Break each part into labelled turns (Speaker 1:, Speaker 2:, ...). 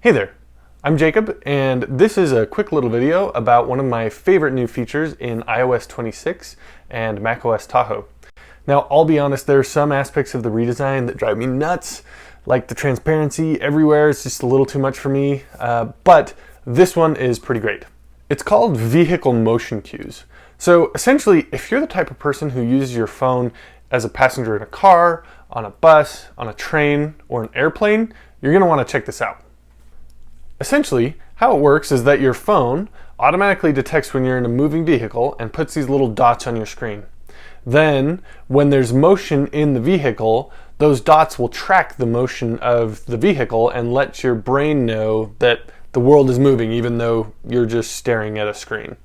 Speaker 1: Hey there, I'm Jacob, and this is a quick little video about one of my favorite new features in iOS 26 and macOS Tahoe. Now, I'll be honest, there are some aspects of the redesign that drive me nuts, like the transparency everywhere. It's just a little too much for me, but this one is pretty great. It's called vehicle motion cues. So essentially, if you're the type of person who uses your phone as a passenger in a car, on a bus, on a train, or an airplane, you're going to want to check this out. Essentially, how it works is that your phone automatically detects when you're in a moving vehicle and puts these little dots on your screen. Then, when there's motion in the vehicle, those dots will track the motion of the vehicle and let your brain know that the world is moving even though you're just staring at a screen.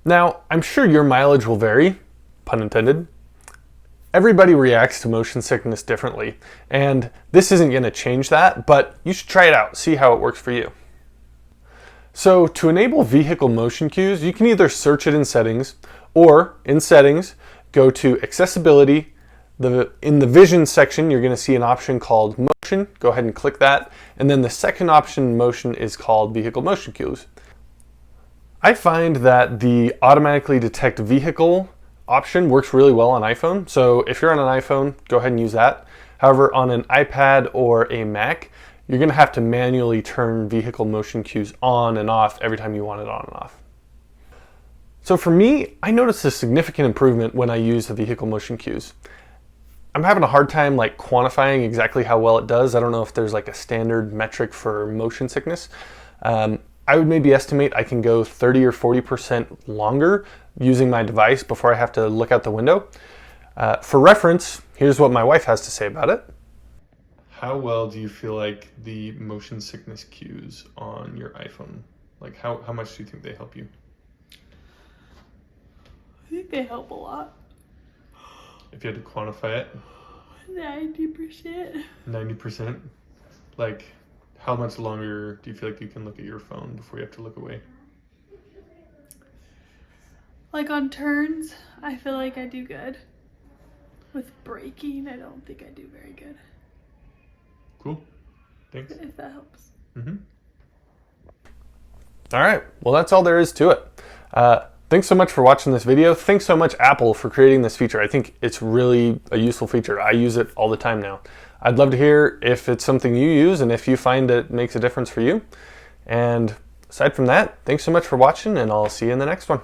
Speaker 1: Now, I'm sure your mileage will vary, pun intended. Everybody reacts to motion sickness differently, and this isn't going to change that, but you should try it out, see how it works for you. So to enable vehicle motion cues, you can either search it in settings, or in settings, go to accessibility. In the vision section, you're going to see an option called motion. Go ahead and click that, and then the second option, motion, is called vehicle motion cues. I find that the automatically detect vehicle option works really well on iPhone. So if you're on an iPhone, go ahead and use that. However, on an iPad or a Mac, you're going to have to manually turn vehicle motion cues on and off every time you want it on and off. So for me, I noticed a significant improvement when I use the vehicle motion cues. I'm having a hard time quantifying exactly how well it does. I don't know if there's a standard metric for motion sickness. I would maybe estimate I can go 30 or 40% longer using my device before I have to look out the window. For reference, here's what my wife has to say about it. How well do you feel like the motion sickness cues on your iPhone? How much do you think they help you?
Speaker 2: I think they help a lot.
Speaker 1: If you had to quantify it?
Speaker 2: 90%.
Speaker 1: 90%? How much longer do you feel like you can look at your phone before you have to look away?
Speaker 2: On turns, I feel like I do good. With braking, I don't think I do very good.
Speaker 1: Cool. Thanks.
Speaker 2: If that helps.
Speaker 1: All right. Well, that's all there is to it. Thanks so much for watching this video. Thanks so much, Apple, for creating this feature. I think it's really a useful feature. I use it all the time now. I'd love to hear if it's something you use and if you find it makes a difference for you. And aside from that, thanks so much for watching, and I'll see you in the next one.